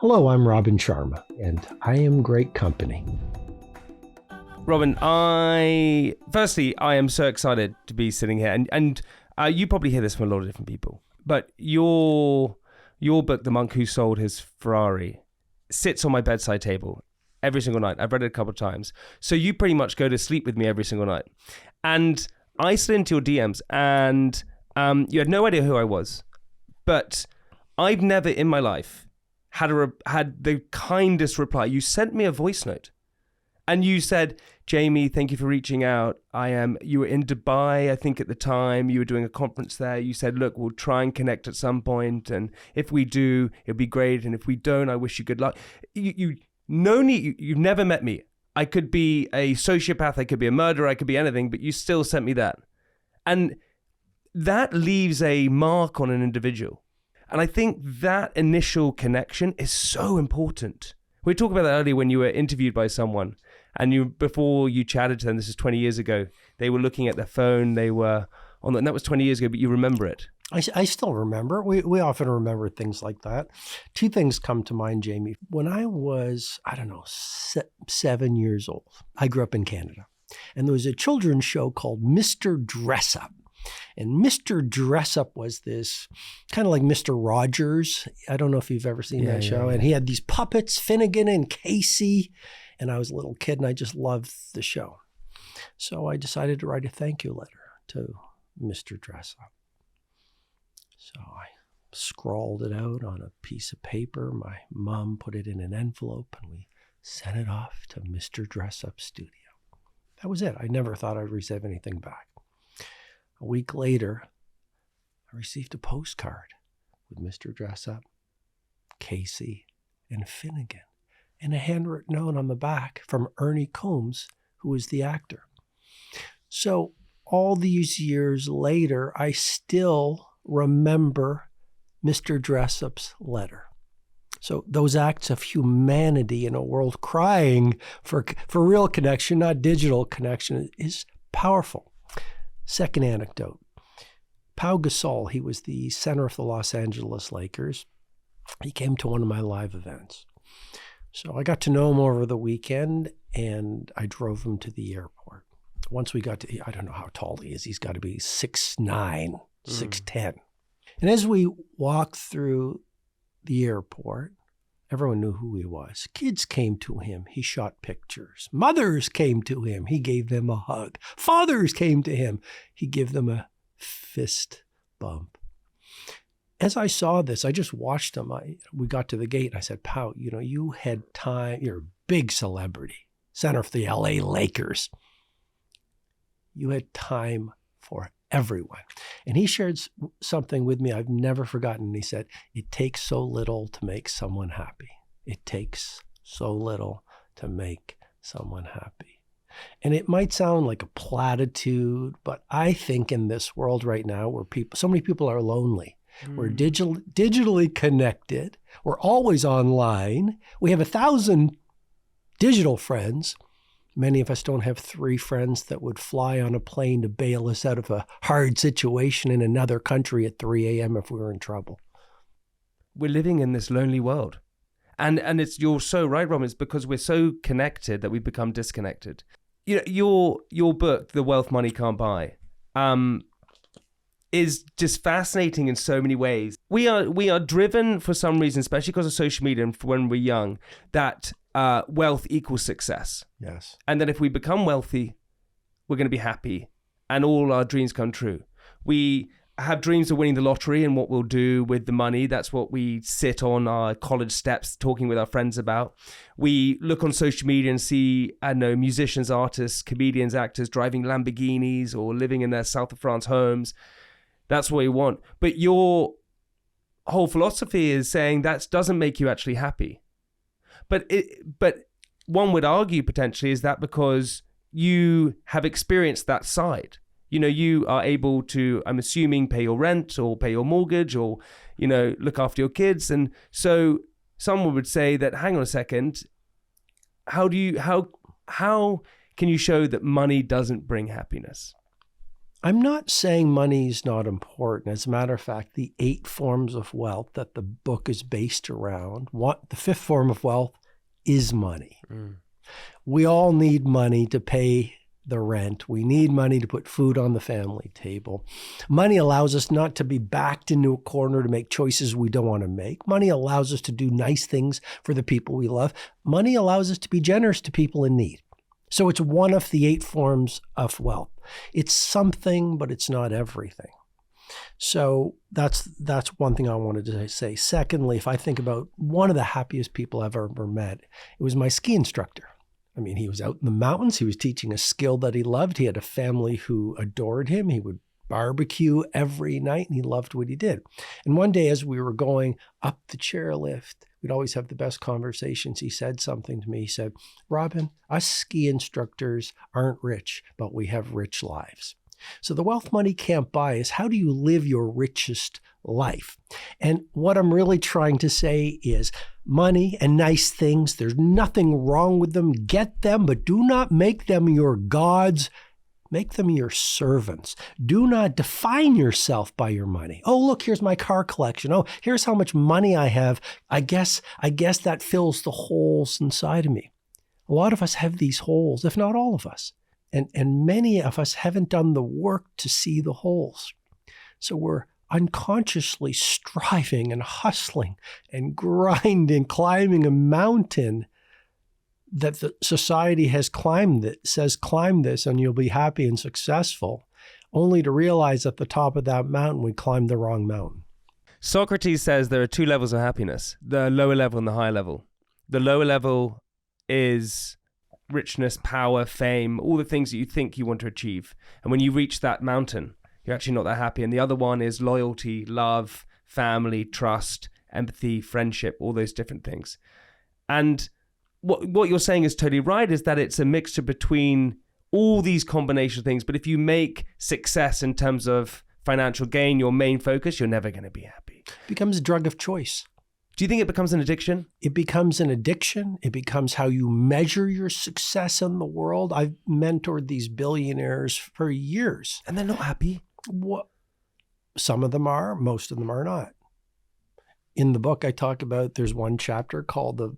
Hello, I'm Robin Sharma, and I am great company. Robin, I am so excited to be sitting here, and you probably hear this from a lot of different people, but your book, The Monk Who Sold His Ferrari, sits on my bedside table every single night. I've read it a couple of times. So you pretty much go to sleep with me every single night. And I slid into your DMs, and you had no idea who I was, but I've never in my life had the kindest reply. You sent me a voice note, and you said, "Jamie, thank you for reaching out. You were in Dubai, I think at the time. You were doing a conference there. You said, look, we'll try and connect at some point, and if we do, it'll be great. And if we don't, I wish you good luck." You've never met me. I could be a sociopath, I could be a murderer, I could be anything, but you still sent me that. And that leaves a mark on an individual. And I think that initial connection is so important. We talked about that earlier when you were interviewed by someone, and before you chatted to them, this is 20 years ago, they were looking at their phone, they were on and that was 20 years ago, but you remember it. I still remember. We often remember things like that. Two things come to mind, Jamie. When I was, 7 years old, I grew up in Canada, and there was a children's show called Mr. Dress Up. And Mr. Dress Up was this kind of like Mr. Rogers. I don't know if you've ever seen that show. Yeah. And he had these puppets, Finnegan and Casey. And I was a little kid and I just loved the show. So I decided to write a thank you letter to Mr. Dress Up. So I scrawled it out on a piece of paper. My mom put it in an envelope and we sent it off to Mr. Dress Up Studio. That was it. I never thought I'd receive anything back. A week later, I received a postcard with Mr. Dress Up, Casey, and Finnegan, and a handwritten note on the back from Ernie Combs, who was the actor. So all these years later, I still remember Mr. Dress Up's letter. So those acts of humanity in a world crying for real connection, not digital connection, is powerful. Second anecdote. Pau Gasol, he was the center of the Los Angeles Lakers. He came to one of my live events. So I got to know him over the weekend, and I drove him to the airport. Once we got to, I don't know how tall he is. He's got to be 6'9", 6'10". And as we walked through the airport, everyone knew who he was. Kids came to him. He shot pictures. Mothers came to him. He gave them a hug. Fathers came to him. He gave them a fist bump. As I saw this, I just watched him. We got to the gate. I said, Pau, you had time. You're a big celebrity, center of the LA Lakers. You had time for everyone. And he shared something with me I've never forgotten. He said, it takes so little to make someone happy. It takes so little to make someone happy. And it might sound like a platitude, but I think in this world right now where so many people are lonely, we're digitally connected, we're always online, we have 1,000 digital friends. Many of us don't have 3 friends that would fly on a plane to bail us out of a hard situation in another country at 3 a.m. if we were in trouble. We're living in this lonely world. And you're so right, Robin. It's because we're so connected that we become disconnected. Your book, The Wealth Money Can't Buy, is just fascinating in so many ways. We are driven for some reason, especially because of social media and when we're young, that wealth equals success. Yes. And that if we become wealthy, we're going to be happy and all our dreams come true. We have dreams of winning the lottery and what we'll do with the money. That's what we sit on our college steps talking with our friends about. We look on social media and see, musicians, artists, comedians, actors driving Lamborghinis or living in their South of France homes. That's what we want. But your whole philosophy is saying that doesn't make you actually happy. But one would argue potentially is that because you have experienced that side. You are able to, I'm assuming, pay your rent or pay your mortgage or, look after your kids. And so someone would say that, hang on a second, how can you show that money doesn't bring happiness? I'm not saying money is not important. As a matter of fact, the 8 forms of wealth that the book is based around, the 5th form of wealth is money. We all need money to pay the rent. We need money to put food on the family table. Money allows us not to be backed into a corner to make choices we don't want to make. Money allows us to do nice things for the people we love. Money allows us to be generous to people in need. So it's one of the 8 forms of wealth. It's something, but it's not everything. So that's one thing I wanted to say. Secondly, if I think about one of the happiest people I've ever met, it was my ski instructor. I mean, he was out in the mountains. He was teaching a skill that he loved. He had a family who adored him. He would barbecue every night, and he loved what he did. And one day, as we were going up the chairlift, we'd always have the best conversations. He said something to me. He said, Robin, us ski instructors aren't rich, but we have rich lives. So the wealth money can't buy is how do you live your richest life? And what I'm really trying to say is money and nice things, there's nothing wrong with them. Get them, but do not make them your gods. Make them your servants. Do not define yourself by your money. Oh, look, here's my car collection. Oh, here's how much money I have. I guess that fills the holes inside of me. A lot of us have these holes, if not all of us. And many of us haven't done the work to see the holes. So we're unconsciously striving and hustling and grinding, climbing a mountain that the society has climbed that says climb this and you'll be happy and successful, only to realize at the top of that mountain we climbed the wrong mountain. Socrates says there are 2 levels of happiness, the lower level and the higher level. The lower level is richness, power, fame, all the things that you think you want to achieve. And when you reach that mountain, you're actually not that happy. And the other one is loyalty, love, family, trust, empathy, friendship, all those different things. And what you're saying is totally right, is that it's a mixture between all these combination of things. But if you make success in terms of financial gain your main focus, you're never going to be happy. It becomes a drug of choice. Do you think it becomes an addiction? It becomes an addiction. It becomes how you measure your success in the world. I've mentored these billionaires for years. And they're not happy? Some of them are, most of them are not. In the book I talk about, there's one chapter called The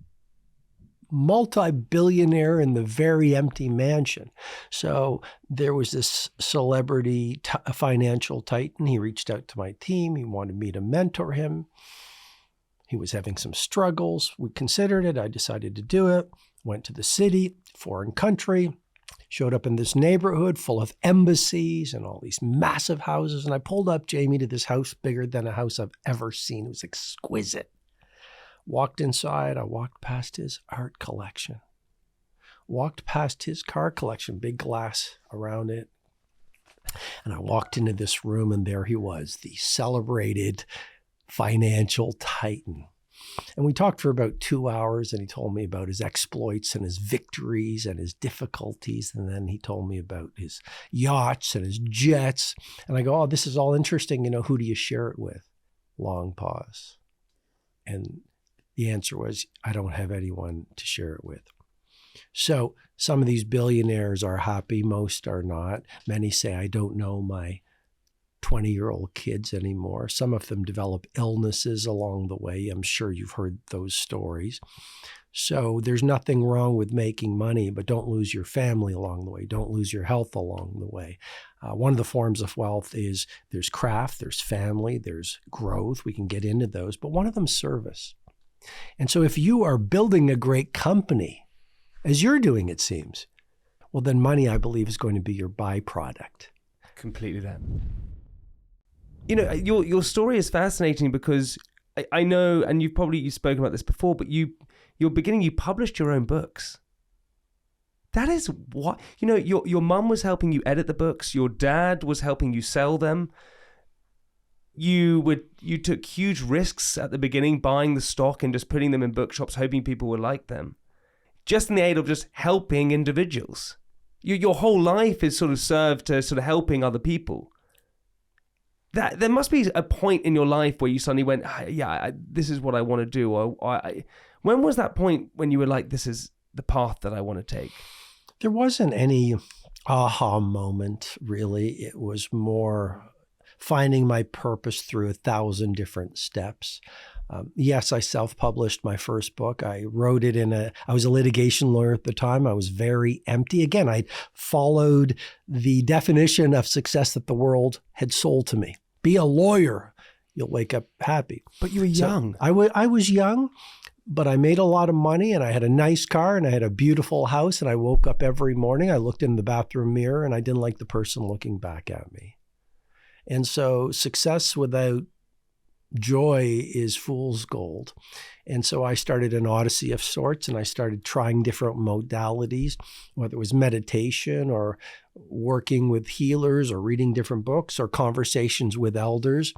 Multi-Billionaire in the Very Empty Mansion. So there was this celebrity financial titan. He reached out to my team. He wanted me to mentor him. He was having some struggles. We considered it. I decided to do it. Went to the city, foreign country, showed up in this neighborhood full of embassies and all these massive houses. And I pulled up Jamie to this house bigger than a house I've ever seen. It was exquisite. Walked inside. I walked past his art collection. Walked past his car collection, big glass around it. And I walked into this room and there he was, the celebrated financial titan. And we talked for about 2 hours and he told me about his exploits and his victories and his difficulties. And then he told me about his yachts and his jets. And I go, oh, this is all interesting. You know, who do you share it with? Long pause. And the answer was, I don't have anyone to share it with. So some of these billionaires are happy. Most are not. Many say, I don't know my 20-year-old kids anymore. Some of them develop illnesses along the way. I'm sure you've heard those stories. So there's nothing wrong with making money, but don't lose your family along the way. Don't lose your health along the way. One of the forms of wealth is there's craft, there's family, there's growth. We can get into those, but one of them is service. And so if you are building a great company, as you're doing, it seems, well, then money, I believe, is going to be your byproduct. Completely that. You know, your story is fascinating because I know, and you've spoken about this before, but you published your own books. That is what, you know, your mum was helping you edit the books. Your dad was helping you sell them. You took huge risks at the beginning, buying the stock and just putting them in bookshops, hoping people would like them. Just in the aid of just helping individuals. Your whole life is sort of served to sort of helping other people. That there must be a point in your life where you suddenly went, this is what I want to do. When was that point when you were like, this is the path that I want to take? There wasn't any aha moment, really. It was more finding my purpose through 1,000 different steps. Yes, I self-published my first book. I wrote it I was a litigation lawyer at the time. I was very empty. Again, I followed the definition of success that the world had sold to me. Be a lawyer. You'll wake up happy. But you were young. I was young, but I made a lot of money and I had a nice car and I had a beautiful house, and I woke up every morning. I looked in the bathroom mirror and I didn't like the person looking back at me. And so success without joy is fool's gold. And so I started an odyssey of sorts, and I started trying different modalities, whether it was meditation or working with healers or reading different books or conversations with elders.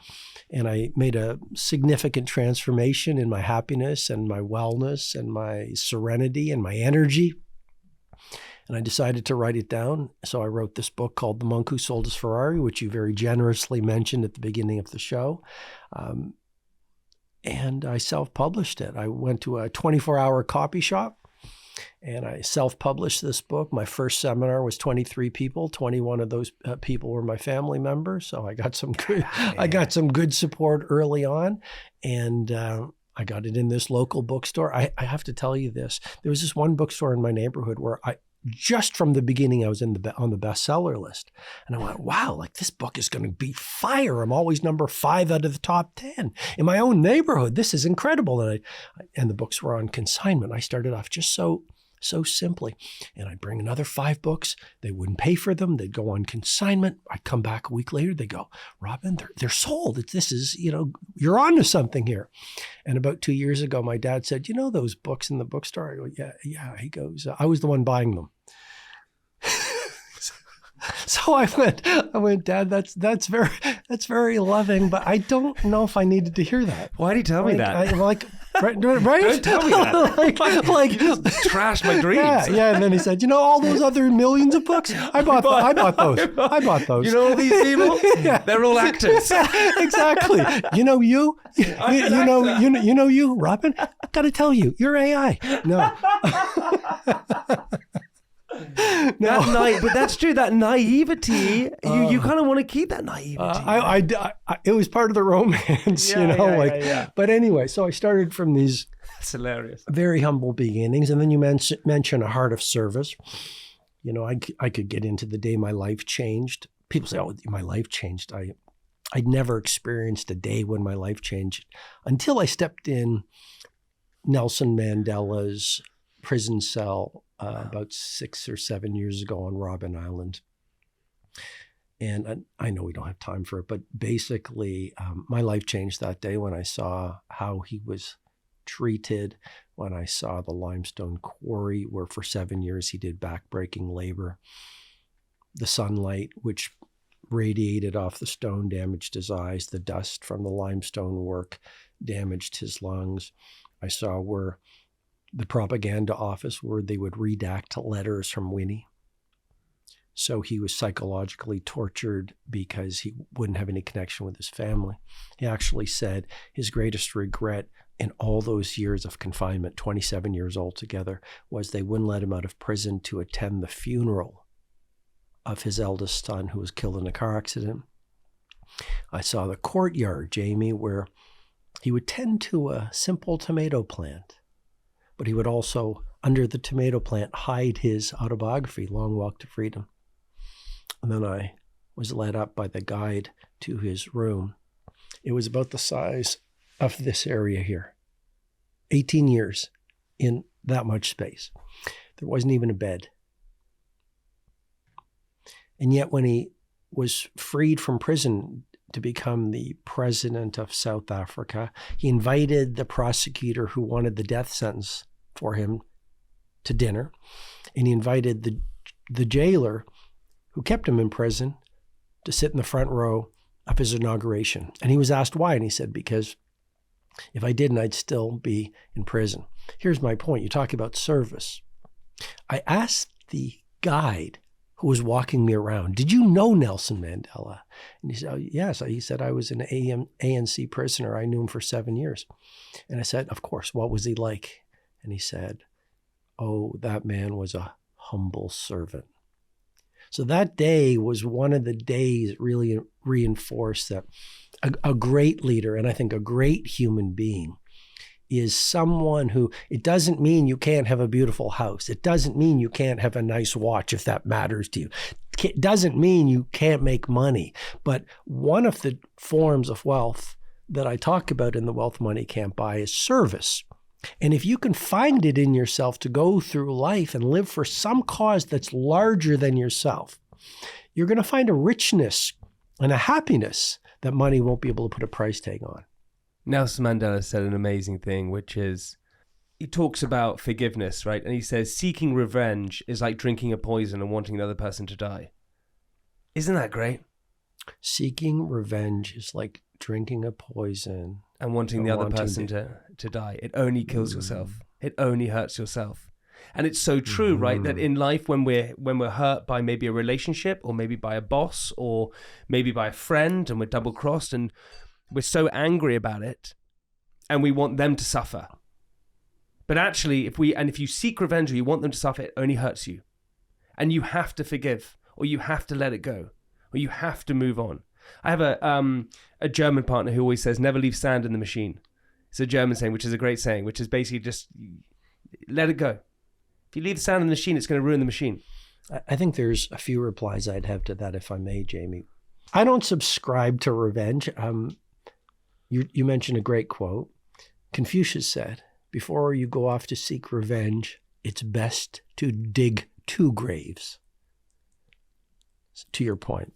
And I made a significant transformation in my happiness and my wellness and my serenity and my energy. And I decided to write it down. So I wrote this book called The Monk Who Sold His Ferrari, which you very generously mentioned at the beginning of the show. And I self-published it. I went to a 24-hour copy shop and I self-published this book. My first seminar was 23 people. 21 of those people were my family members. So I got some good support early on. And I got it in this local bookstore. I have to tell you this. There was this one bookstore in my neighborhood where just from the beginning, I was on the bestseller list. And I went, wow, like this book is going to be fire. I'm always number 5 out of the top 10 in my own neighborhood. This is incredible. And the books were on consignment. I started off just so simply. And I'd bring another 5 books. They wouldn't pay for them. They'd go on consignment. I'd come back a week later. They go, Robin, they're sold. This is, you're onto something here. And about 2 years ago, my dad said, those books in the bookstore? I go, yeah. He goes, I was the one buying them. So I went, Dad, that's very loving, but I don't know if I needed to hear that. Why did he tell me that? Right? Don't tell me that. like trash my dreams. Yeah. And then he said, all those other millions of books, I bought those. I bought those. You know all these people? Yeah. They're all actors. Exactly. You, Robin, I got to tell you, you're AI. No. No. But that's true. That naivety, you kind of want to keep that naivety. It was part of the romance, But anyway, so I started from these that's hilarious, very humble beginnings, and then you mention a heart of service. I could get into the day my life changed. People say, "Oh, my life changed." I'd never experienced a day when my life changed until I stepped in Nelson Mandela's prison cell about 6 or 7 years ago on Robin Island. And I know we don't have time for it, but basically my life changed that day when I saw how he was treated, when I saw the limestone quarry where for 7 years he did backbreaking labor. The sunlight, which radiated off the stone, damaged his eyes. The dust from the limestone work damaged his lungs. I saw where the propaganda office where they would redact letters from Winnie. So he was psychologically tortured because he wouldn't have any connection with his family. He actually said his greatest regret in all those years of confinement, 27 years altogether, was they wouldn't let him out of prison to attend the funeral of his eldest son who was killed in a car accident. I saw the courtyard, Jamie, where he would tend to a simple tomato plant. But he would also, under the tomato plant, hide his autobiography, Long Walk to Freedom. And then I was led up by the guide to his room. It was about the size of this area here. 18 years in that much space. There wasn't even a bed. And yet when he was freed from prison to become the president of South Africa, he invited the prosecutor who wanted the death sentence for him to dinner, and he invited the jailer who kept him in prison to sit in the front row of his inauguration. And he was asked why, and he said, because if I didn't, I'd still be in prison. Here's my point. You talk about service. I asked the guide who was walking me around, did you know Nelson Mandela? And he said, oh, yes. He said, I was an ANC prisoner. I knew him for 7 years. And I said, of course, what was he like? And he said, oh, that man was a humble servant. So that day was one of the days that really reinforced that a great leader, and I think a great human being, is someone who, it doesn't mean you can't have a beautiful house. It doesn't mean you can't have a nice watch if that matters to you. It doesn't mean you can't make money. But one of the forms of wealth that I talk about in The Wealth Money Can't Buy is service. And if you can find it in yourself to go through life and live for some cause that's larger than yourself, you're going to find a richness and a happiness that money won't be able to put a price tag on. Nelson Mandela said an amazing thing, which is, he talks about forgiveness, right? And he says, seeking revenge is like drinking a poison and wanting another person to die. Isn't that great? Seeking revenge is like drinking a poison and wanting the other person to die. It only kills yourself. It only hurts yourself. And it's so true, right? That in life, when we're hurt by maybe a relationship, or maybe by a boss, or maybe by a friend, and we're double crossed, and we're so angry about it, and we want them to suffer. But actually, if you seek revenge or you want them to suffer, it only hurts you. And you have to forgive, or you have to let it go, or you have to move on. I have a German partner who always says, never leave sand in the machine. It's a German saying, which is a great saying, which is basically just let it go. If you leave the sand in the machine, it's going to ruin the machine. I think there's a few replies I'd have to that, if I may, Jamie. I don't subscribe to revenge. You mentioned a great quote. Confucius said, before you go off to seek revenge, it's best to dig 2 graves. To your point.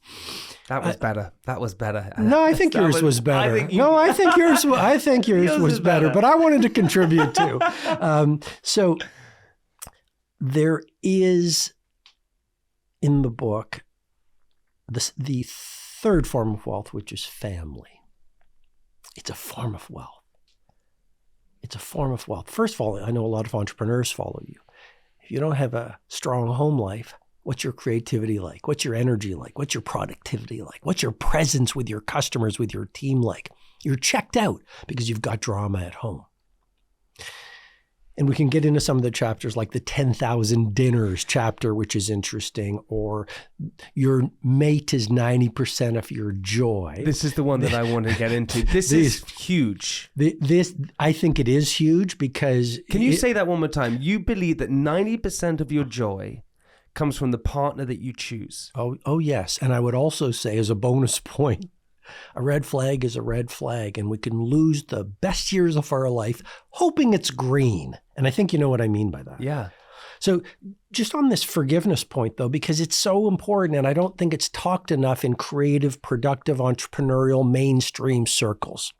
That was better. That was better. No, I think yours was better. I think yours was better, but I wanted to contribute too. So there is in the book the third form of wealth, which is family. It's a form of wealth. It's a form of wealth. First of all, I know a lot of entrepreneurs follow you. If you don't have a strong home life, what's your creativity like? What's your energy like? What's your productivity like? What's your presence with your customers, with your team like? You're checked out because you've got drama at home. And we can get into some of the chapters like the 10,000 dinners chapter, which is interesting, or your mate is 90% of your joy. This is the one that I want to get into. This is huge. I think it is huge because... Can you say that one more time? You believe that 90% of your joy comes from the partner that you choose. Oh, yes. And I would also say, as a bonus point, a red flag is a red flag, and we can lose the best years of our life hoping it's green. And I think you know what I mean by that. Yeah. So just on this forgiveness point, though, because it's so important, and I don't think it's talked enough in creative, productive, entrepreneurial, mainstream circles.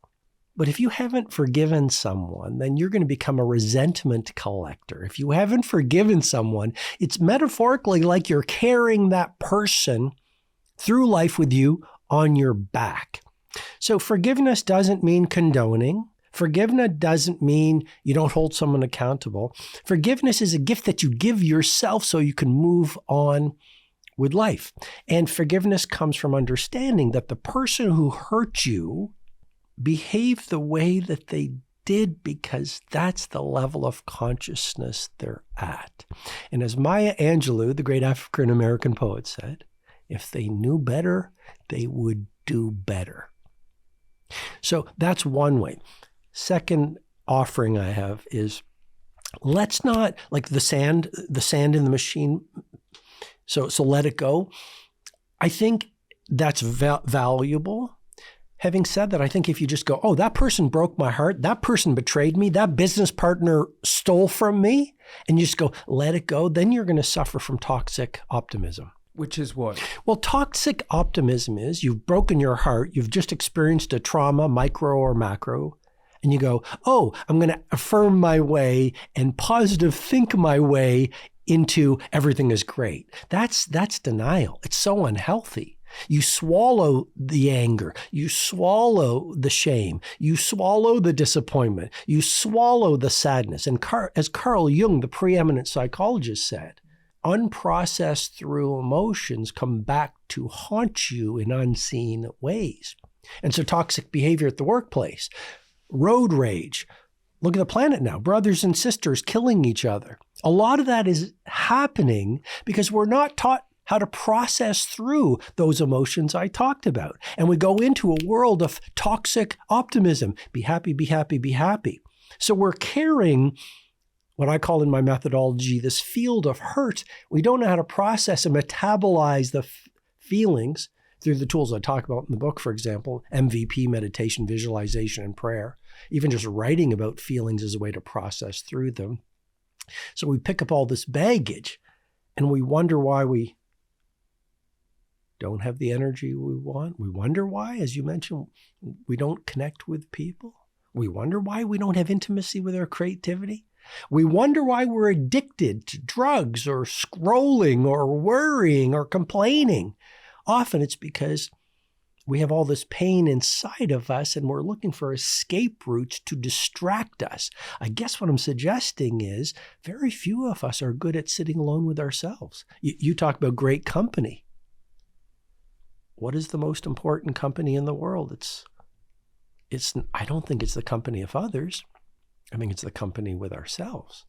But if you haven't forgiven someone, then you're going to become a resentment collector. If you haven't forgiven someone, it's metaphorically like you're carrying that person through life with you on your back. So forgiveness doesn't mean condoning. Forgiveness doesn't mean you don't hold someone accountable. Forgiveness is a gift that you give yourself so you can move on with life. And forgiveness comes from understanding that the person who hurt you behaved the way that they did because that's the level of consciousness they're at. And as Maya Angelou, the great African-American poet, said, if they knew better, they would do better. So that's one way. Second offering I have is, let's not, like the sand in the machine, so let it go. I think that's valuable. Having said that, I think if you just go, oh, that person broke my heart, that person betrayed me, that business partner stole from me, and you just go, let it go, then you're going to suffer from toxic optimism. Which is what? Well, toxic optimism is you've broken your heart, you've just experienced a trauma, micro or macro, and you go, oh, I'm going to affirm my way and positive think my way into everything is great. That's denial. It's so unhealthy. You swallow the anger, you swallow the shame, you swallow the disappointment, you swallow the sadness. And as Carl Jung, the preeminent psychologist, said, unprocessed through emotions come back to haunt you in unseen ways. And so toxic behavior at the workplace, road rage, look at the planet now, brothers and sisters killing each other. A lot of that is happening because we're not taught how to process through those emotions I talked about. And we go into a world of toxic optimism. Be happy, be happy, be happy. So we're carrying what I call in my methodology, this field of hurt. We don't know how to process and metabolize the feelings through the tools I talk about in the book, for example, MVP, meditation, visualization, and prayer. Even just writing about feelings is a way to process through them. So we pick up all this baggage and we wonder why we don't have the energy we want. We wonder why, as you mentioned, we don't connect with people. We wonder why we don't have intimacy with our creativity. We wonder why we're addicted to drugs or scrolling or worrying or complaining. Often it's because we have all this pain inside of us and we're looking for escape routes to distract us. I guess what I'm suggesting is very few of us are good at sitting alone with ourselves. You talk about great company. What is the most important company in the world? I don't think it's the company of others. I think it's the company with ourselves.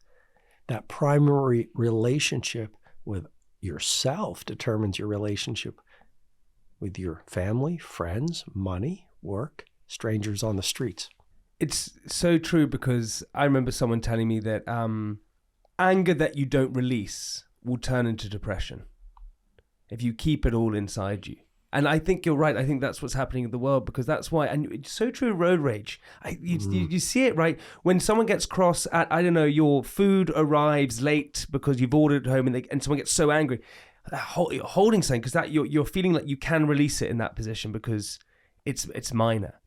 That primary relationship with yourself determines your relationship with your family, friends, money, work, strangers on the streets. It's so true, because I remember someone telling me that anger that you don't release will turn into depression if you keep it all inside you. And I think you're right. I think that's what's happening in the world, because that's why, and it's so true, road rage. You see it, right? When someone gets cross at, I don't know, your food arrives late because you've ordered home and someone gets so angry, you're holding something because that you're feeling like you can release it in that position because it's minor.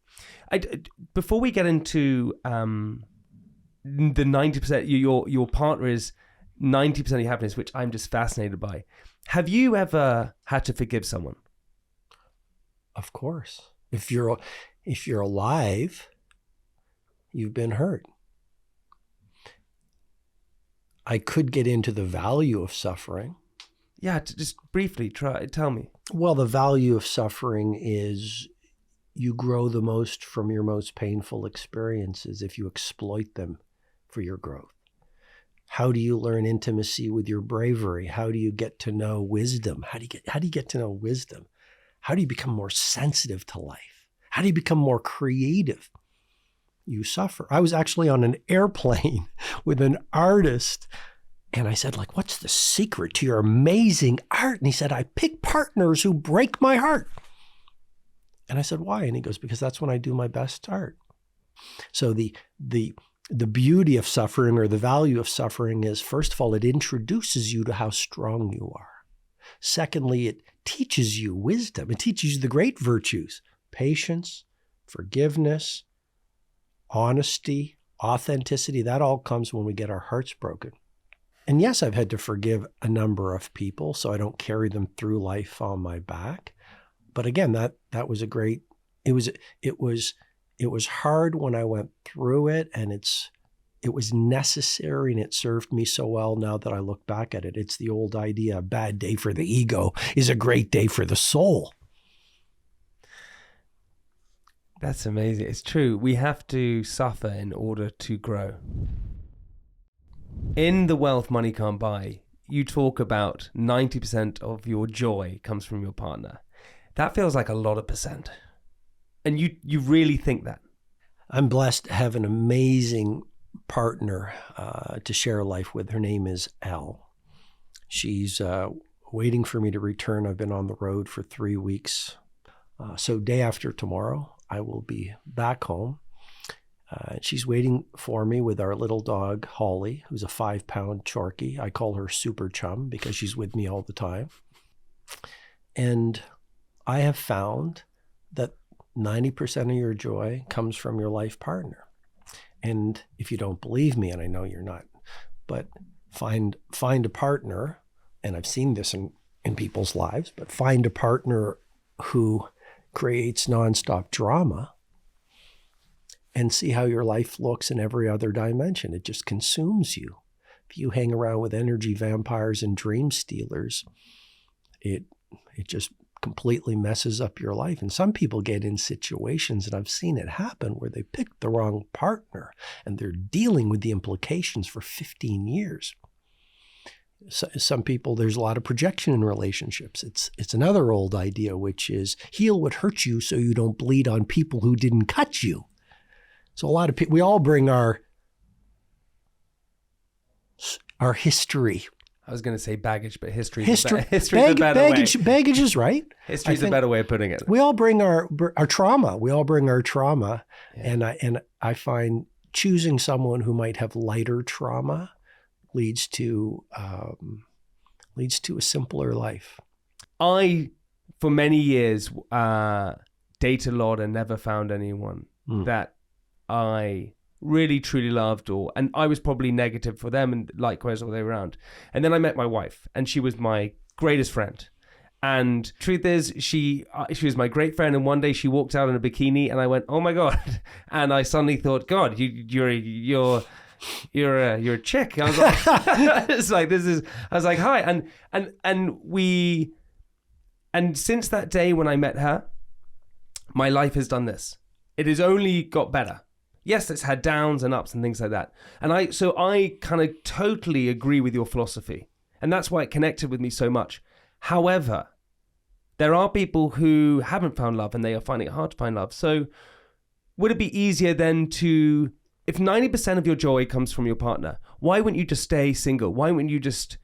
Before we get into the 90%, your partner is 90% of your happiness, which I'm just fascinated by. Have you ever had to forgive someone? Of course. If you're alive, you've been hurt. I could get into the value of suffering. Yeah, just briefly tell me. Well, the value of suffering is you grow the most from your most painful experiences if you exploit them for your growth. How do you learn intimacy with your bravery? How do you get to know wisdom? How do you get to know wisdom? How do you become more sensitive to life? How do you become more creative? You suffer. I was actually on an airplane with an artist, and I said, what's the secret to your amazing art? And he said, I pick partners who break my heart. And I said, why? And he goes, because that's when I do my best art. So the beauty of suffering, or the value of suffering, is, first of all, it introduces you to how strong you are. Secondly, it teaches you wisdom. It teaches you the great virtues: patience, forgiveness, honesty, authenticity. That all comes when we get our hearts broken. And yes, I've had to forgive a number of people so I don't carry them through life on my back. But again, that was a great, it was hard when I went through it, and it was necessary, and it served me so well now that I look back at it. It's the old idea: a bad day for the ego is a great day for the soul. That's amazing. It's true. We have to suffer in order to grow. In The Wealth Money Can't Buy, you talk about 90% of your joy comes from your partner. That feels like a lot of percent. And you really think that? I'm blessed to have an amazing partner to share life with. Her name is Elle. She's waiting for me to return. I've been on the road for 3 weeks. So day after tomorrow, I will be back home. She's waiting for me with our little dog, Holly, who's a 5-pound Chorky. I call her Super Chum because she's with me all the time. And I have found that 90% of your joy comes from your life partner. And if you don't believe me, and I know you're not, but find a partner, and I've seen this in people's lives, but find a partner who creates nonstop drama, and see how your life looks in every other dimension. It just consumes you. If you hang around with energy vampires and dream stealers, it just completely messes up your life. And some people get in situations, and I've seen it happen, where they picked the wrong partner and they're dealing with the implications for 15 years. Some people, there's a lot of projection in relationships. It's another old idea, which is heal what hurts you so you don't bleed on people who didn't cut you. So a lot of people, we all bring our history. I was going to say baggage, but history's History, a better baggage, way. Baggage is right. History's a better way of putting it. We all bring our trauma. We all bring our trauma, Yeah. and I find choosing someone who might have lighter trauma leads to a simpler life. I, for many years, dated a lot and never found anyone that I really truly loved, and I was probably negative for them, and likewise all the way around. And then I met my wife, and she was my greatest friend. And truth is, she was my great friend. And one day she walked out in a bikini, and I went, "Oh my God!" And I suddenly thought, "God, you're a chick." I was like, "It's like this is." I was like, "Hi," and since that day when I met her, my life has done this. It has only got better. Yes, it's had downs and ups and things like that. And I kind of totally agree with your philosophy. And that's why it connected with me so much. However, there are people who haven't found love and they are finding it hard to find love. So would it be easier then to, if 90% of your joy comes from your partner, why wouldn't you just stay single? Why wouldn't you just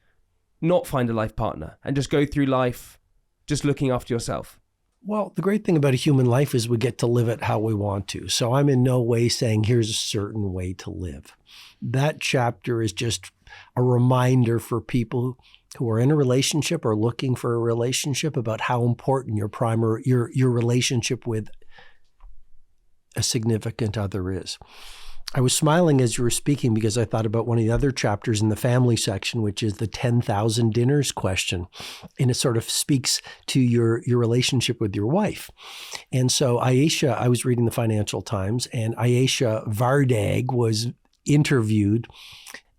not find a life partner and just go through life just looking after yourself? Well, the great thing about a human life is we get to live it how we want to. So I'm in no way saying here's a certain way to live. That chapter is just a reminder for people who are in a relationship or looking for a relationship about how important your relationship with a significant other is. I was smiling as you were speaking because I thought about one of the other chapters in the family section, which is the 10,000 dinners question. And it sort of speaks to your relationship with your wife. And so Ayesha, I was reading the Financial Times, and Ayesha Vardag was interviewed.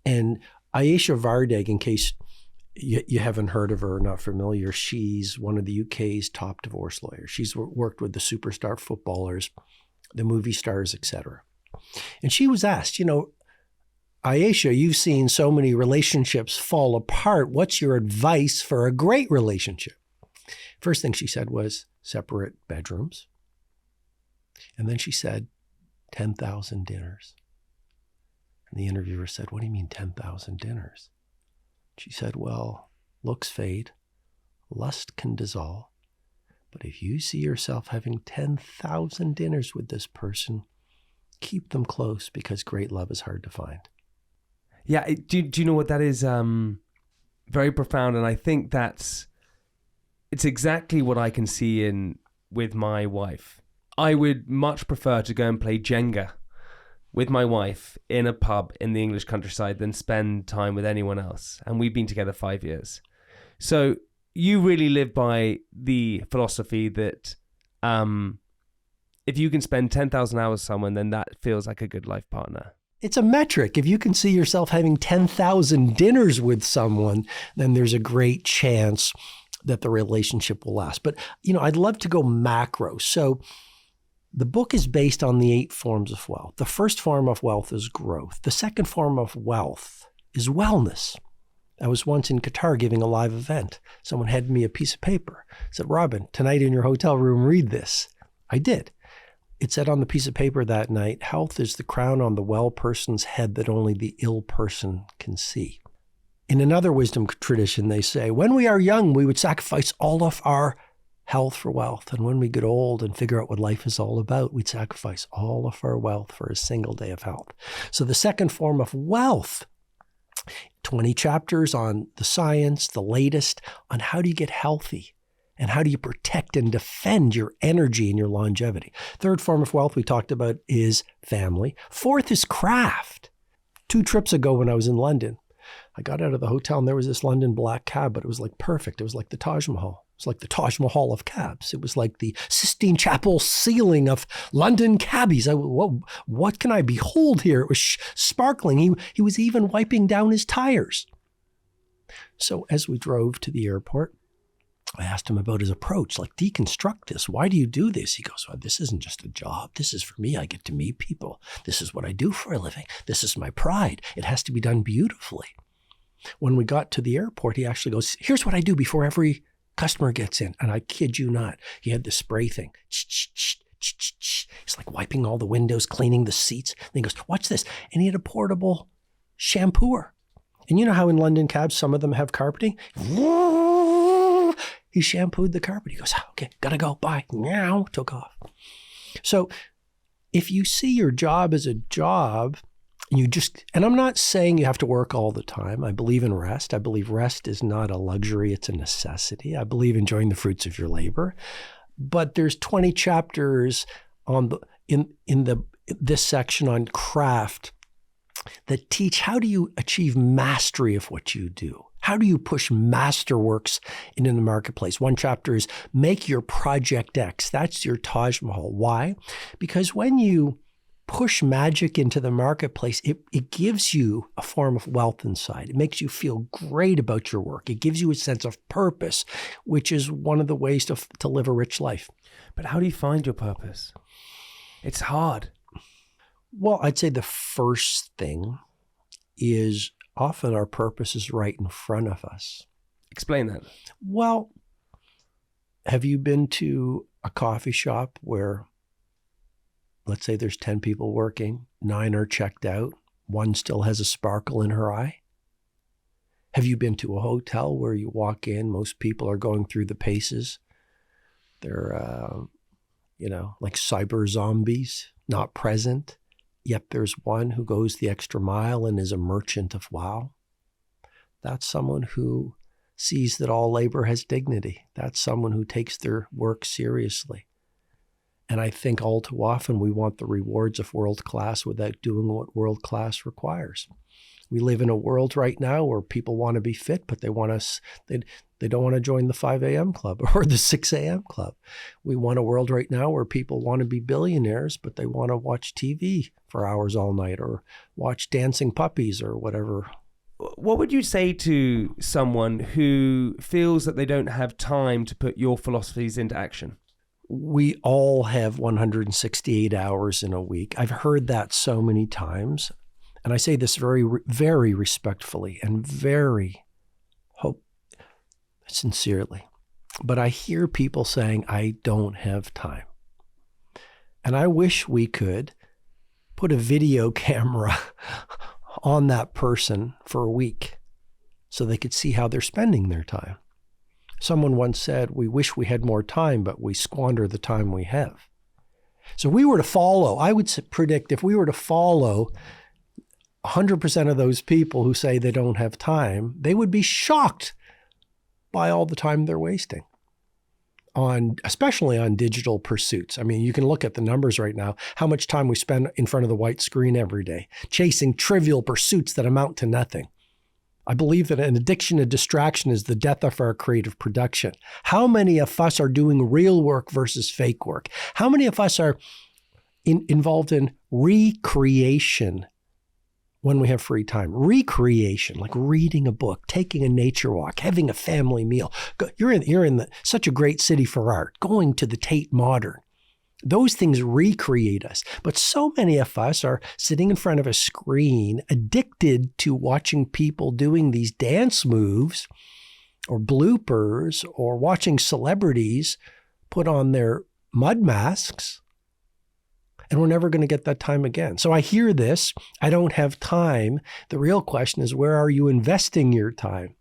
And Ayesha Vardag, in case you haven't heard of her or not familiar, she's one of the UK's top divorce lawyers. She's worked with the superstar footballers, the movie stars, etc. And she was asked, Ayesha, you've seen so many relationships fall apart. What's your advice for a great relationship? First thing she said was separate bedrooms. And then she said 10,000 dinners. And the interviewer said, "What do you mean 10,000 dinners?" She said, "Well, looks fade, lust can dissolve. But if you see yourself having 10,000 dinners with this person, keep them close because great love is hard to find." Yeah, do you know what that is? Very profound, and I think it's exactly what I can see with my wife. I would much prefer to go and play Jenga with my wife in a pub in the English countryside than spend time with anyone else. And we've been together 5 years. So you really live by the philosophy that if you can spend 10,000 hours with someone, then that feels like a good life partner. It's a metric. If you can see yourself having 10,000 dinners with someone, then there's a great chance that the relationship will last. But, I'd love to go macro. So the book is based on the 8 forms of wealth. The first form of wealth is growth. The second form of wealth is wellness. I was once in Qatar giving a live event. Someone handed me a piece of paper. Said, "Robin, tonight in your hotel room, read this." I did. It said on the piece of paper that night, "Health is the crown on the well person's head that only the ill person can see." In another wisdom tradition, they say, when we are young, we would sacrifice all of our health for wealth. And when we get old and figure out what life is all about, we'd sacrifice all of our wealth for a single day of health. So the second form of wealth, 20 chapters on the science, the latest on how do you get healthy and how do you protect and defend your energy and your longevity. Third form of wealth we talked about is family. Fourth is craft. 2 trips ago when I was in London, I got out of the hotel and there was this London black cab, but it was like perfect. It was like the Taj Mahal. It was like the Taj Mahal of cabs. It was like the Sistine Chapel ceiling of London cabbies. What can I behold here? It was sparkling. He was even wiping down his tires. So as we drove to the airport, I asked him about his approach, like deconstruct this. Why do you do this? He goes, "Well, this isn't just a job. This is for me. I get to meet people. This is what I do for a living. This is my pride. It has to be done beautifully." When we got to the airport, he actually goes, here's what I do before every customer gets in. And I kid you not, he had the spray thing. He's like wiping all the windows, cleaning the seats. And he goes, watch this. And he had a portable shampooer. And you know how in London cabs, some of them have carpeting? He shampooed the carpet. He goes, okay, gotta go, bye. Meow, took off. So if you see your job as a job, and I'm not saying you have to work all the time. I believe in rest. I believe rest is not a luxury, it's a necessity. I believe enjoying the fruits of your labor. But there's 20 chapters on this section on craft that teach how do you achieve mastery of what you do? How do you push masterworks into the marketplace? One chapter is make your project X. That's your Taj Mahal. Why? Because when you push magic into the marketplace, it gives you a form of wealth inside. It makes you feel great about your work. It gives you a sense of purpose, which is one of the ways to live a rich life. But how do you find your purpose? It's hard. Well, I'd say the first thing is often our purpose is right in front of us. Explain that. Well, have you been to a coffee shop where, let's say there's 10 people working, 9 are checked out, 1 still has a sparkle in her eye? Have you been to a hotel where you walk in, most people are going through the paces? They're, like cyber zombies, not present. Yet there's one who goes the extra mile and is a merchant of wow. That's someone who sees that all labor has dignity. That's someone who takes their work seriously. And I think all too often we want the rewards of world class without doing what world class requires. We live in a world right now where people want to be fit, but they don't want to join the 5 a.m. club or the 6 a.m. club. We want a world right now where people want to be billionaires, but they want to watch TV for hours all night or watch dancing puppies or whatever. What would you say to someone who feels that they don't have time to put your philosophies into action? We all have 168 hours in a week. I've heard that so many times. And I say this very, very respectfully and very sincerely. But I hear people saying, I don't have time. And I wish we could put a video camera on that person for a week so they could see how they're spending their time. Someone once said, we wish we had more time, but we squander the time we have. So we were to follow, I would predict if we were to follow 100% of those people who say they don't have time, they would be shocked by all the time they're wasting especially on digital pursuits. I mean, you can look at the numbers right now, how much time we spend in front of the white screen every day, chasing trivial pursuits that amount to nothing. I believe that an addiction to distraction is the death of our creative production. How many of us are doing real work versus fake work? How many of us are involved in recreation when we have free time? Recreation, like reading a book, taking a nature walk, having a family meal. You're in such a great city for art, going to the Tate Modern. Those things recreate us. But so many of us are sitting in front of a screen, addicted to watching people doing these dance moves or bloopers or watching celebrities put on their mud masks. And we're never going to get that time again. So I hear this. I don't have time. The real question is, where are you investing your time?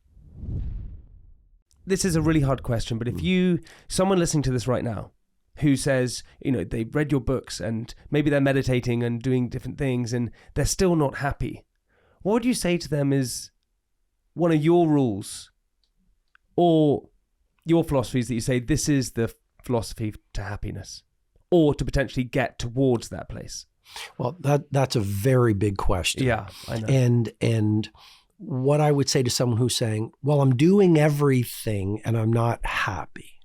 This is a really hard question, but if someone listening to this right now who says, they've read your books and maybe they're meditating and doing different things and they're still not happy, what would you say to them is one of your rules or your philosophies that you say, this is the philosophy to happiness? Or to potentially get towards that place? Well, that's a very big question. Yeah, I know. And what I would say to someone who's saying, well, I'm doing everything and I'm not happy,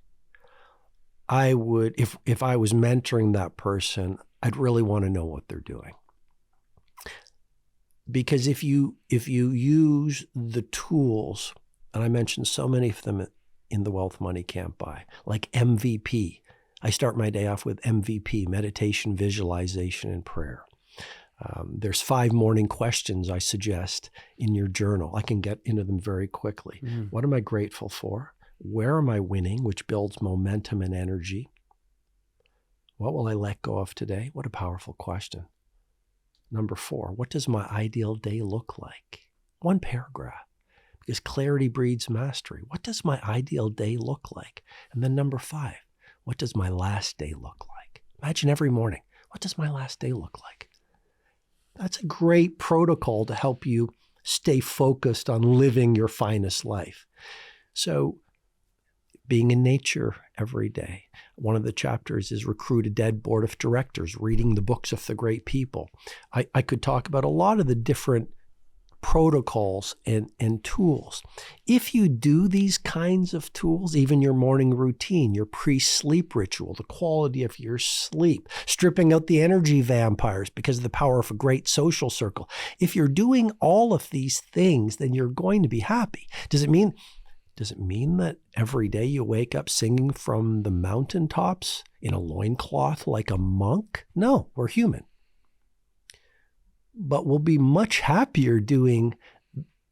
I would, if I was mentoring that person, I'd really want to know what they're doing. Because if you use the tools, and I mentioned so many of them in the Wealth Money Can't Buy, like MVP. I start my day off with MVP, meditation, visualization, and prayer. There's 5 morning questions I suggest in your journal. I can get into them very quickly. What am I grateful for? Where am I winning, which builds momentum and energy? What will I let go of today? What a powerful question. Number 4, what does my ideal day look like? 1 paragraph, because clarity breeds mastery. What does my ideal day look like? And then number 5, what does my last day look like? Imagine every morning, what does my last day look like? That's a great protocol to help you stay focused on living your finest life. So being in nature every day. One of the chapters is Recruit a Dead Board of Directors, reading the books of the great people. I could talk about a lot of the different protocols and tools. If you do these kinds of tools, even your morning routine, your pre-sleep ritual, the quality of your sleep, stripping out the energy vampires because of the power of a great social circle. If you're doing all of these things, then you're going to be happy. Does it mean that every day you wake up singing from the mountaintops in a loincloth like a monk? No, we're human. But we'll be much happier doing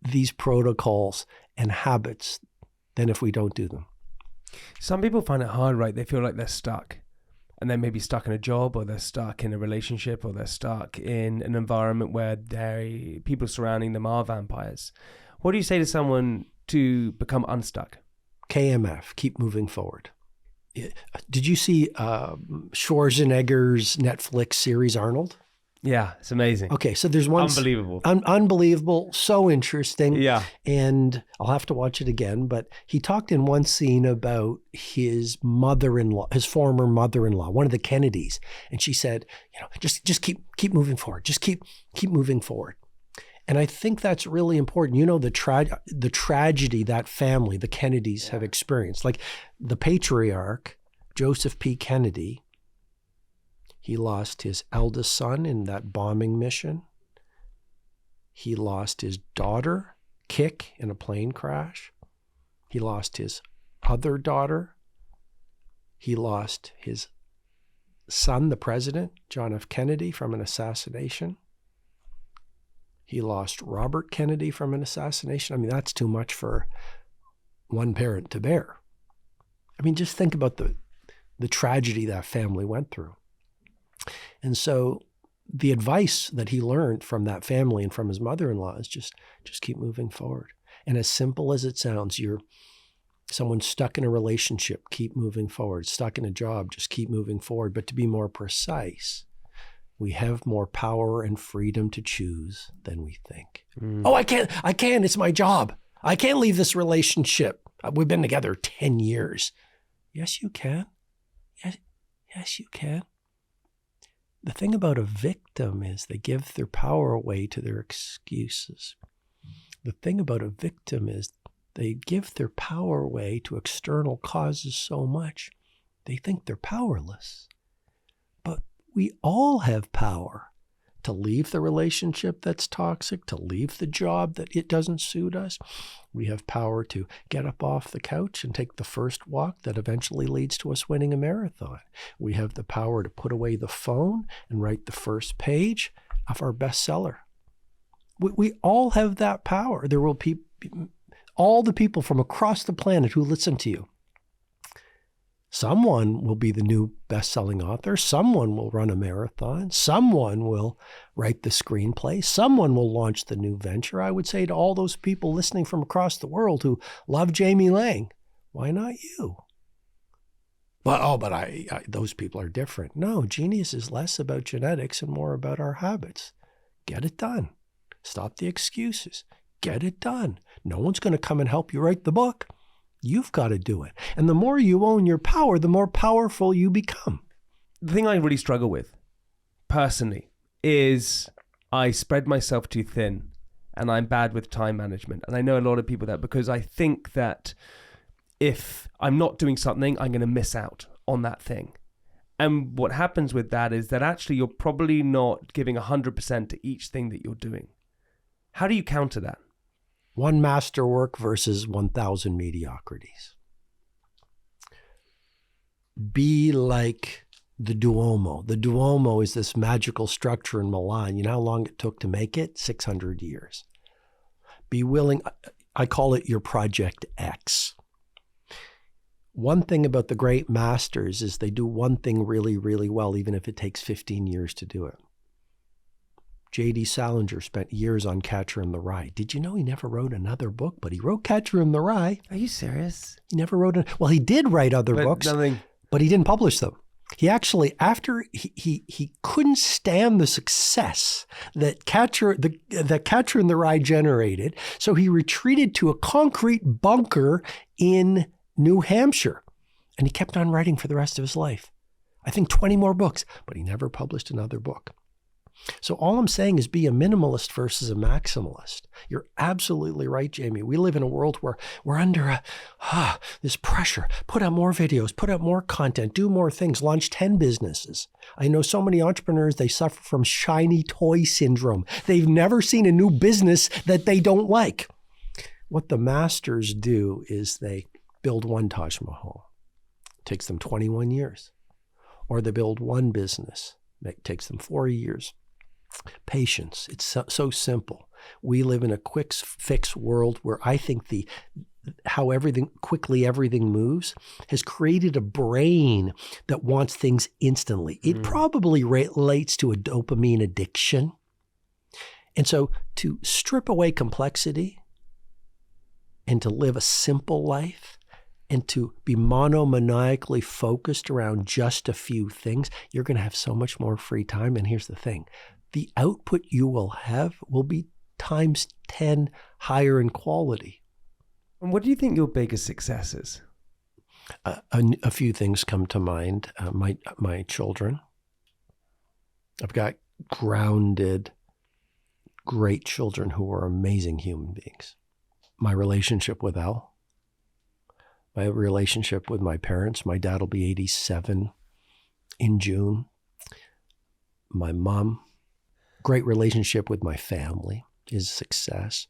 these protocols and habits than if we don't do them. Some people find it hard, right? They feel like they're stuck. And they're maybe stuck in a job, or they're stuck in a relationship, or they're stuck in an environment where people surrounding them are vampires. What do you say to someone to become unstuck? KMF, keep moving forward. Did you see Schwarzenegger's Netflix series, Arnold? Yeah, it's amazing. Okay, so there's one... Unbelievable. Unbelievable, so interesting. Yeah. And I'll have to watch it again, but he talked in one scene about his mother-in-law, his former mother-in-law, one of the Kennedys. And she said, just keep moving forward. Just keep moving forward. And I think that's really important. The tragedy that family, the Kennedys, have experienced. Like the patriarch, Joseph P. Kennedy, he lost his eldest son in that bombing mission. He lost his daughter, Kik, in a plane crash. He lost his other daughter. He lost his son, the president, John F. Kennedy, from an assassination. He lost Robert Kennedy from an assassination. I mean, that's too much for one parent to bear. I mean, just think about the tragedy that family went through. And so the advice that he learned from that family and from his mother-in-law is just keep moving forward. And as simple as it sounds, you're someone stuck in a relationship, keep moving forward. Stuck in a job, just keep moving forward. But to be more precise, we have more power and freedom to choose than we think. Oh, I can't, it's my job. I can't leave this relationship. We've been together 10 years. Yes, you can. Yes, you can. The thing about a victim is they give their power away to their excuses. The thing about a victim is they give their power away to external causes so much, they think they're powerless. But we all have power to leave the relationship that's toxic, to leave the job that it doesn't suit us. We have power to get up off the couch and take the first walk that eventually leads to us winning a marathon. We have the power to put away the phone and write the first page of our bestseller. We all have that power. There will be all the people from across the planet who listen to you. Someone will be the new best-selling author. Someone will run a marathon. Someone will write the screenplay. Someone will launch the new venture. I would say to all those people listening from across the world who love Jamie Laing, why not you? But those people are different. No, genius is less about genetics and more about our habits. Get it done. Stop the excuses. Get it done. No one's going to come and help you write the book. You've got to do it. And the more you own your power, the more powerful you become. The thing I really struggle with, personally, is I spread myself too thin and I'm bad with time management. And I know a lot of people that because I think that if I'm not doing something, I'm going to miss out on that thing. And what happens with that is that actually you're probably not giving 100% to each thing that you're doing. How do you counter that? One masterwork versus 1,000 mediocrities. Be like the Duomo. The Duomo is this magical structure in Milan. You know how long it took to make it? 600 years. Be willing, I call it your Project X. One thing about the great masters is they do one thing really, really well, even if it takes 15 years to do it. J.D. Salinger spent years on Catcher in the Rye. Did you know he never wrote another book, but he wrote Catcher in the Rye? Are you serious? He never wrote it. Well, he did write other books, but he didn't publish them. He actually, after he couldn't stand the success that Catcher in the Rye generated, so he retreated to a concrete bunker in New Hampshire, and he kept on writing for the rest of his life. I think 20 more books, but he never published another book. So all I'm saying is be a minimalist versus a maximalist. You're absolutely right, Jamie. We live in a world where we're under this pressure. Put out more videos, put out more content, do more things, launch 10 businesses. I know so many entrepreneurs, they suffer from shiny toy syndrome. They've never seen a new business that they don't like. What the masters do is they build one Taj Mahal. It takes them 21 years. Or they build one business. It takes them 4 years. Patience. It's so simple. We live in a quick fix world where I think how quickly everything moves has created a brain that wants things instantly. It probably relates to a dopamine addiction. And so to strip away complexity and to live a simple life and to be monomaniacally focused around just a few things, you're going to have so much more free time. And here's the thing. The output you will have will be times 10 higher in quality. And what do you think your biggest success is? A few things come to mind. My children. I've got grounded, great children who are amazing human beings. My relationship with Al. My relationship with my parents. My dad will be 87 in June. My mom. Great relationship with my family is success.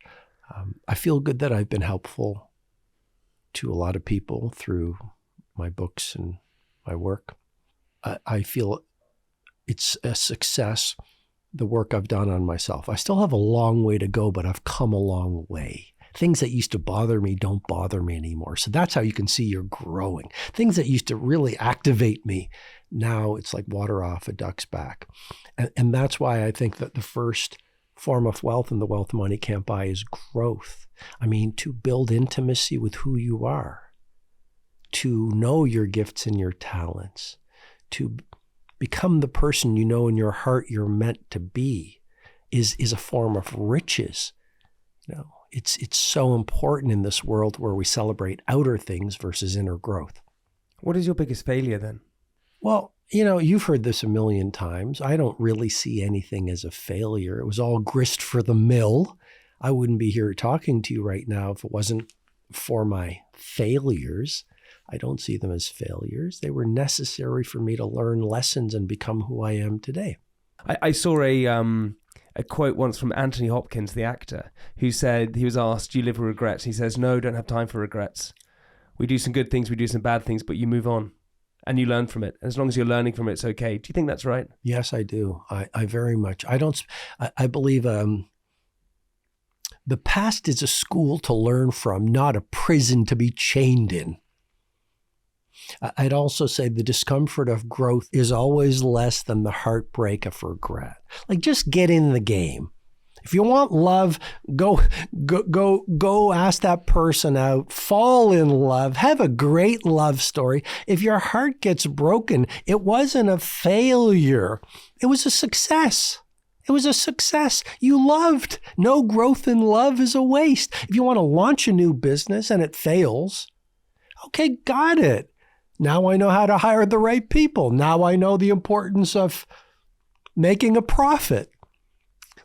I feel good that I've been helpful to a lot of people through my books and my work. I feel it's a success, the work I've done on myself. I still have a long way to go, but I've come a long way. Things that used to bother me don't bother me anymore. So that's how you can see you're growing. Things that used to really activate me, now it's like water off a duck's back. And that's why I think that the first form of wealth and the wealth money can't buy is growth. I mean, to build intimacy with who you are, to know your gifts and your talents, to become the person you know in your heart you're meant to be is a form of riches. You know, it's so important in this world where we celebrate outer things versus inner growth. What is your biggest failure then? Well, you know, you've heard this a million times. I don't really see anything as a failure. It was all grist for the mill. I wouldn't be here talking to you right now if it wasn't for my failures. I don't see them as failures. They were necessary for me to learn lessons and become who I am today. I saw a quote once from Anthony Hopkins, the actor, who said, he was asked, do you live with regrets? He says, no, don't have time for regrets. We do some good things, we do some bad things, but you move on. And you learn from it. As long as you're learning from it, it's okay. Do you think that's right? Yes, I do. I very much. I believe the past is a school to learn from, not a prison to be chained in. I'd also say the discomfort of growth is always less than the heartbreak of regret. Like, just get in the game. If you want love, go ask that person out, fall in love, have a great love story. If your heart gets broken, it wasn't a failure. It was a success. It was a success. You loved. No growth in love is a waste. If you want to launch a new business and it fails, okay, got it. Now I know how to hire the right people. Now I know the importance of making a profit.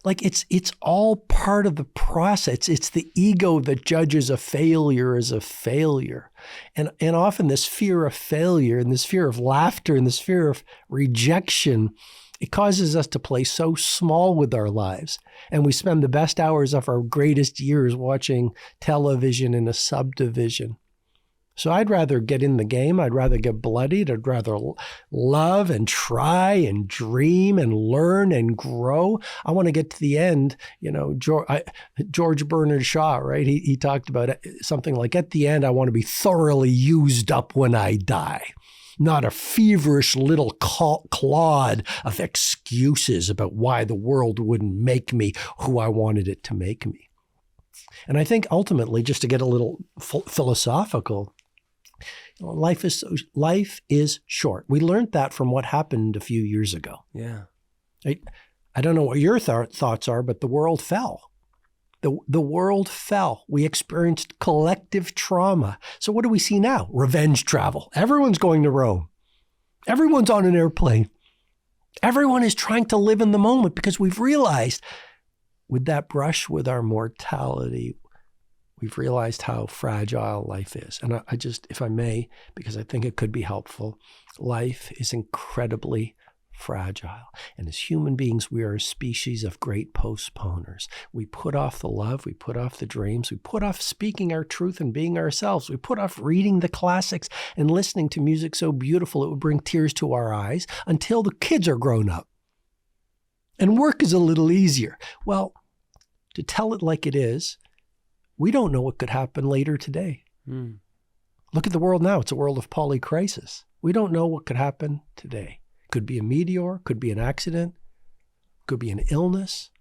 Like, it's all part of the process. It's the ego that judges a failure as a failure. And often this fear of failure and this fear of laughter and this fear of rejection, it causes us to play so small with our lives. And we spend the best hours of our greatest years watching television in a subdivision. So I'd rather get in the game. I'd rather get bloodied. I'd rather love and try and dream and learn and grow. I want to get to the end. George Bernard Shaw, right? He talked about something like, at the end, I want to be thoroughly used up when I die. Not a feverish little clod of excuses about why the world wouldn't make me who I wanted it to make me. And I think ultimately, just to get a little philosophical, life is short. We learned that from what happened a few years ago. Yeah. I don't know what your thoughts are, but the world fell. The world fell. We experienced collective trauma. So what do we see now? Revenge travel. Everyone's going to Rome. Everyone's on an airplane. Everyone is trying to live in the moment because we've realized with that brush with our mortality, we've realized how fragile life is. And I just, if I may, because I think it could be helpful, life is incredibly fragile. And as human beings, we are a species of great postponers. We put off the love, we put off the dreams, we put off speaking our truth and being ourselves. We put off reading the classics and listening to music so beautiful it would bring tears to our eyes until the kids are grown up. And work is a little easier. Well, to tell it like it is, we don't know what could happen later today. Look at the world now. It's a world of polycrisis. We don't know what could happen today. Could be a meteor, could be an accident, could be an illness.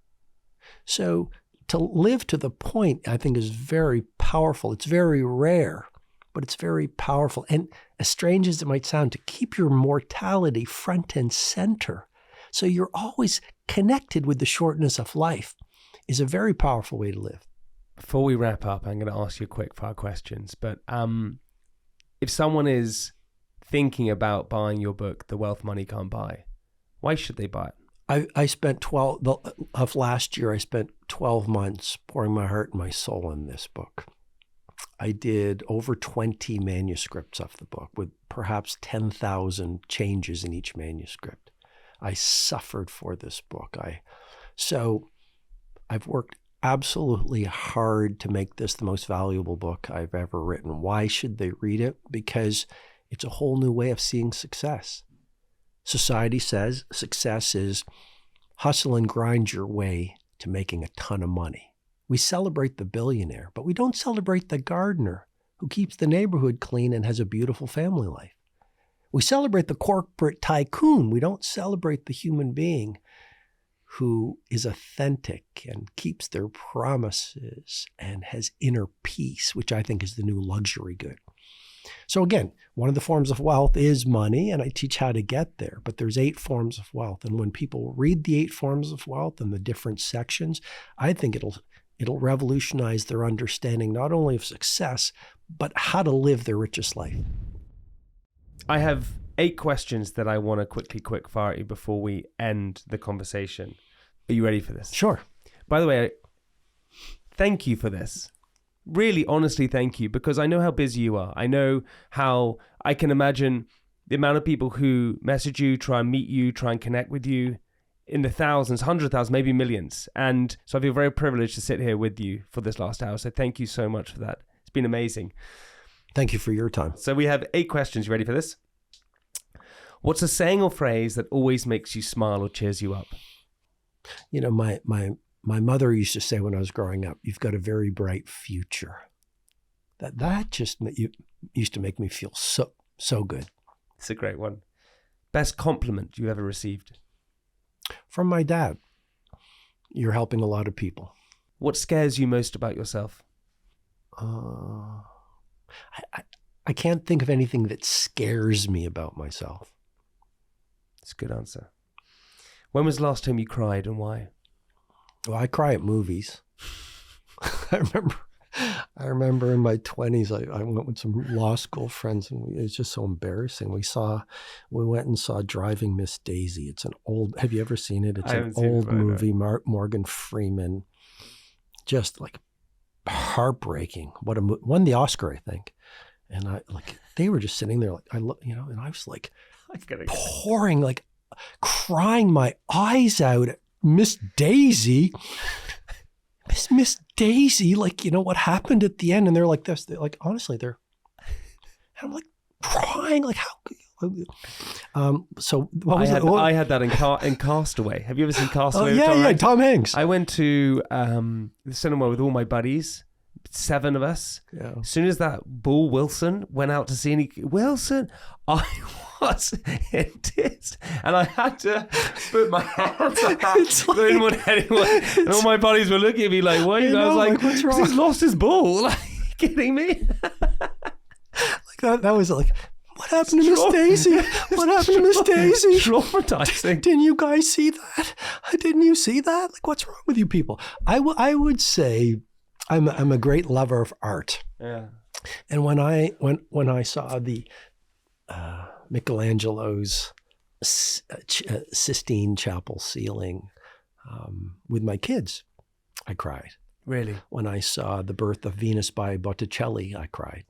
So to live to the point, I think, is very powerful. It's very rare, but it's very powerful. And as strange as it might sound, to keep your mortality front and center, so you're always connected with the shortness of life, is a very powerful way to live. Before we wrap up, I'm going to ask you quick fire questions. But if someone is thinking about buying your book, The Wealth Money Can't Buy, why should they buy it? I spent last year, I spent 12 months pouring my heart and my soul in this book. I did over 20 manuscripts of the book with perhaps 10,000 changes in each manuscript. I suffered for this book. So I've worked absolutely hard to make this the most valuable book I've ever written. Why should they read it? Because it's a whole new way of seeing success. Society says success is hustle and grind your way to making a ton of money. We celebrate the billionaire, but we don't celebrate the gardener who keeps the neighborhood clean and has a beautiful family life. We celebrate the corporate tycoon. We don't celebrate the human being who is authentic and keeps their promises and has inner peace, which I think is the new luxury good. So again, one of the forms of wealth is money, and I teach how to get there, but there's 8 forms of wealth. And when people read the 8 forms of wealth and the different sections, I think it'll revolutionize their understanding not only of success, but how to live their richest life. I have 8 questions that I want to quick fire at you before we end the conversation. Are you ready for this? Sure. By the way, thank you for this. Really, honestly, thank you, because I know how busy you are. I know how I can imagine the amount of people who message you, try and meet you, try and connect with you in the thousands, 100,000, maybe millions. And so I feel very privileged to sit here with you for this last hour. So thank you so much for that. It's been amazing. Thank you for your time. So we have 8 questions. You ready for this? What's a saying or phrase that always makes you smile or cheers you up? You know, my mother used to say when I was growing up, you've got a very bright future. That just used to make me feel so good. It's a great one. Best compliment you ever received? From my dad. You're helping a lot of people. What scares you most about yourself? I can't think of anything that scares me about myself. It's a good answer. When was the last time you cried and why? Well, I cry at movies. I remember in my 20s, I went with some law school friends, and it was just so embarrassing. We went and saw Driving Miss Daisy. It's an old, have you ever seen it? It's an old movie, Morgan Freeman. Just like heartbreaking. Won the Oscar, I think. And they were just sitting there and I was like pouring, crying my eyes out at Miss Daisy. Miss Daisy, what happened at the end? And they're like this. They're like, honestly, And I'm like crying, like how. So what was I had that in Castaway. Have you ever seen Castaway? Yeah, Tom Hanks. I went to the cinema with all my buddies, 7 of us. Yeah. As soon as that bull Wilson went out to see Wilson, I was in tears, and I had to put my hands up. Didn't want anyone, and all my buddies were looking at me like, "What?" I was like, what's wrong? He's lost his ball. Like, kidding me? Like that was like. What happened to Miss Daisy? What happened to Miss Daisy? Traumatizing. Didn't you guys see that? Didn't you see that? Like, what's wrong with you people? I would say I'm a great lover of art. Yeah. And when I saw the Michelangelo's Sistine Chapel ceiling with my kids, I cried. Really? When I saw The Birth of Venus by Botticelli, I cried.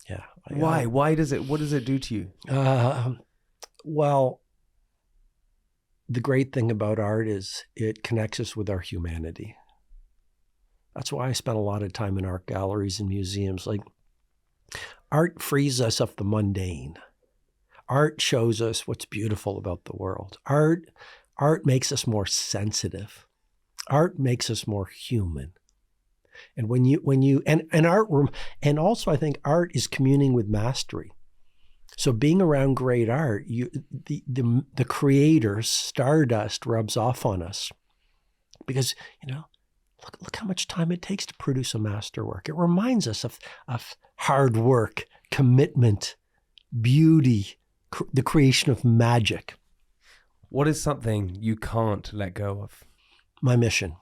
Yeah. Why? What does it do to you? Well, the great thing about art is it connects us with our humanity. That's why I spent a lot of time in art galleries and museums. Like, art frees us of the mundane. Art shows us what's beautiful about the world. Art makes us more sensitive. Art makes us more human. And when you art room, and also I think art is communing with mastery. So being around great art, the creator's stardust rubs off on us, because look how much time it takes to produce a masterwork. It reminds us of hard work, commitment, beauty, the creation of magic. What is something you can't let go of? My mission.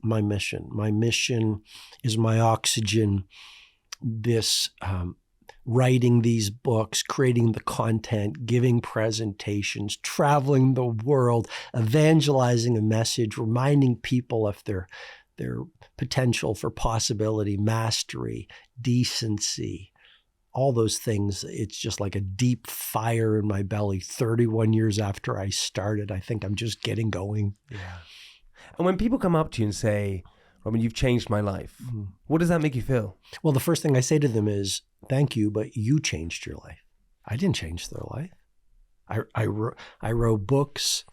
My mission is my oxygen. This writing these books, creating the content, giving presentations, traveling the world, evangelizing a message, reminding people of their potential for possibility, mastery, decency, all those things. It's just like a deep fire in my belly. 31 years after I started, I think I'm just getting going. Yeah. And when people come up to you and say, Robin, you've changed my life, what does that make you feel? Well, the first thing I say to them is, thank you, but you changed your life. I didn't change their life. I wrote books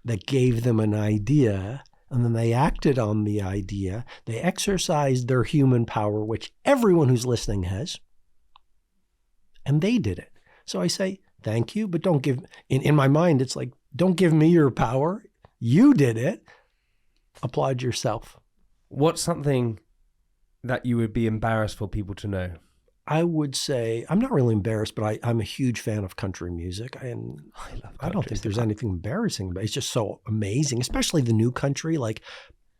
that gave them an idea, and then they acted on the idea. They exercised their human power, which everyone who's listening has, and they did it. So I say, thank you, but don't give, in my mind, it's like, don't give me your power. You did it. Applaud yourself. What's something that you would be embarrassed for people to know? I would say, I'm not really embarrassed, but I'm a huge fan of country music. I love country. I don't think there's anything embarrassing about it. It's just so amazing, especially the new country, like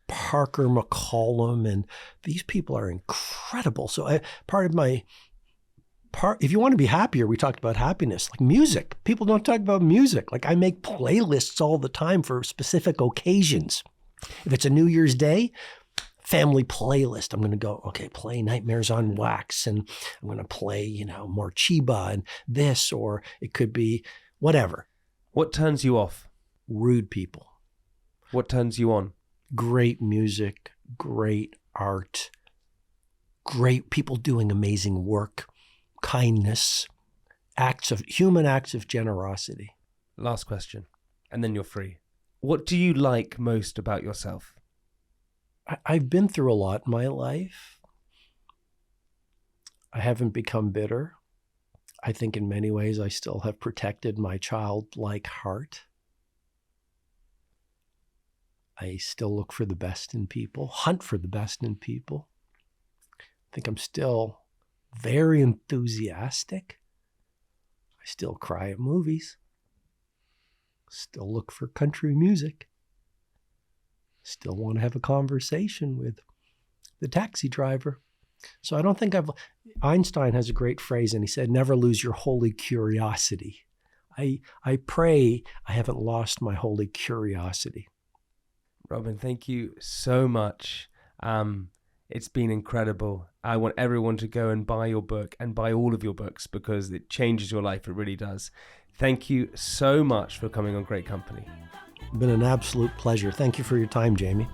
Parker McCollum, and these people are incredible. So if you want to be happier, we talked about happiness, like music. People don't talk about music. Like, I make playlists all the time for specific occasions. If it's a New Year's Day, family playlist, I'm going to go, okay, play Nightmares on Wax, and I'm going to play, more Chiba and this, or it could be whatever. What turns you off? Rude people. What turns you on? Great music, great art, great people doing amazing work, kindness, human acts of generosity. Last question, and then you're free. What do you like most about yourself? I've been through a lot in my life. I haven't become bitter. I think in many ways I still have protected my childlike heart. I still look for the best in people, hunt for the best in people. I think I'm still very enthusiastic. I still cry at movies. Still look for country music. Still want to have a conversation with the taxi driver. So I don't think Einstein has a great phrase, and he said, never lose your holy curiosity. I pray I haven't lost my holy curiosity. Robin, thank you so much. It's been incredible. I want everyone to go and buy your book, and buy all of your books, because it changes your life. It really does. Thank you so much for coming on Great Company. It's been an absolute pleasure. Thank you for your time, Jamie.